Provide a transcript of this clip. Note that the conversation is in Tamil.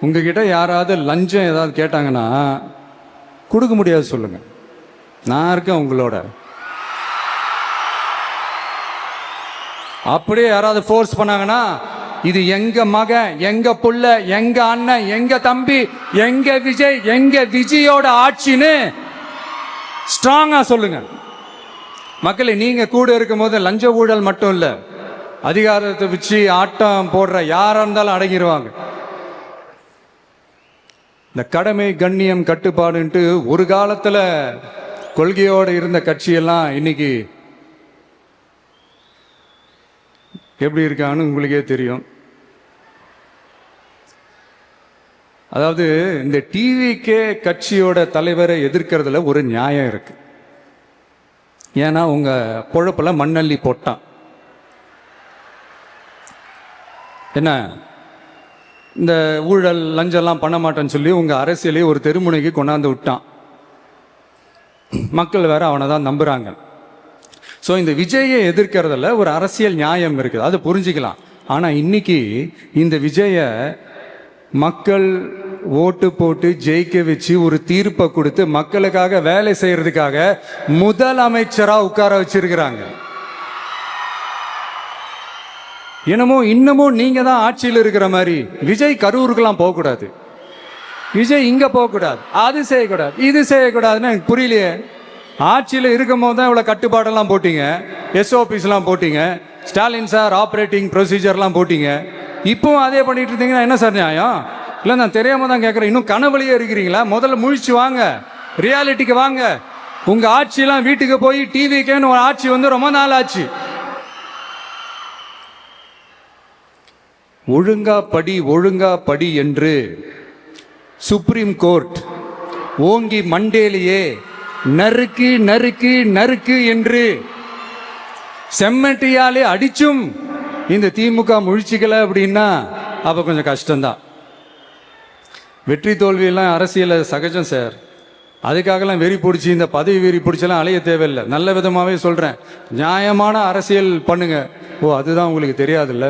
உங்ககிட்ட யாராவது லஞ்சம் ஏதாவது கேட்டாங்கன்னா கொடுக்க முடியாது சொல்லுங்க. நான் இருக்கேன் உங்களோட. அப்படியே யாராவது ஃபோர்ஸ் பண்ணாங்கன்னா, இது எங்க மகன், எங்க புள்ள, எங்க அண்ணன், எங்க தம்பி, எங்க விஜய், எங்க விஜயோட ஆட்சின்னு ஸ்ட்ராங்கா சொல்லுங்க. மக்களை, நீங்க கூட இருக்கும் போது லஞ்ச ஊழல் மட்டும் இல்ல, அதிகாரத்தை வச்சு ஆட்டம் போடுற யாரா இருந்தாலும் அடங்கிடுவாங்க. இந்த கடமை, கண்ணியம், கட்டுப்பாடுன்ட்டு ஒரு காலத்துல கொள்கையோடு இருந்த கட்சியெல்லாம் இன்னைக்கு எப்படி இருக்கான்னு உங்களுக்கே தெரியும். அதாவது இந்த டிவிக்கே கட்சியோட தலைவரை எதிர்க்கிறதுல ஒரு நியாயம் இருக்கு. ஏன்னா உங்க பொழப்புல மண்ணள்ளி போட்டான். என்ன, இந்த ஊழல் லஞ்சம்லாம் பண்ண மாட்டேன்னு சொல்லி உங்க அரசியலே ஒரு தெருமுனைக்கு கொண்டாந்து விட்டான். மக்கள் வேற அவனை தான் நம்புறாங்க. ஸோ இந்த விஜயை எதிர்க்கிறதுல ஒரு அரசியல் நியாயம் இருக்குது, அதை புரிஞ்சுக்கலாம். ஆனால் இன்னைக்கு இந்த விஜயை மக்கள் ஓட்டு போட்டு ஜெயிக்க வச்சு ஒரு தீர்ப்பை கொடுத்து மக்களுக்காக வேலை செய்யறதுக்காக முதலமைச்சரா உட்கார வச்சிருக்கிறாங்க. என்னமோ இன்னமும் நீங்க தான் ஆட்சியில் இருக்கிற மாதிரி. விஜய் கரூருக்கெல்லாம் போகக்கூடாது, விஜய் இங்க போகக்கூடாது, அது செய்யக்கூடாது, இது செய்யக்கூடாதுன்னு எனக்கு புரியலையே. ஆட்சியில் இருக்கும் போது தான் இவ்வளோ கட்டுப்பாடெல்லாம் போட்டீங்க, எஸ்ஓபிஸ்லாம் போட்டீங்க, ஸ்டாலின் சார் ஆப்ரேட்டிங் ப்ரொசீஜர்லாம் போட்டீங்க. இப்போவும் அதே பண்ணிட்டு இருந்தீங்கன்னா என்ன சார் நியாயம்? இல்லை, நான் தெரியாம தான் கேட்குறேன். இன்னும் கனவுலையே இருக்கிறீங்களா? முதல்ல முழிச்சு வாங்க, ரியாலிட்டிக்கு வாங்க. உங்க ஆட்சியெல்லாம் வீட்டுக்கு போய் டிவிக்கேன்னு ஒரு ஆட்சி வந்து ரொம்ப நாள் ஆச்சு. ஒழுங்கா படி, ஒழுங்கா படி என்று சுப்ரீம் கோர்ட் ஓங்கி மண்டேலியே நறுக்கு நறுக்கு நறுக்கு என்று செம்மட்டியாலே அடிச்சும் இந்த திமுக முழிச்சிக்கல அப்படின்னா அப்ப கொஞ்சம் கஷ்டம்தான். வெற்றி தோல்வியெல்லாம் அரசியல சகஜம் சார். அதுக்காகலாம் வெறி பிடிச்சி, இந்த பதவி வெறி பிடிச்செல்லாம் அலைய தேவையில்லை. நல்ல விதமாகவே சொல்றேன், நியாயமான அரசியல் பண்ணுங்க. ஓ, அதுதான் உங்களுக்கு தெரியாதுல்ல?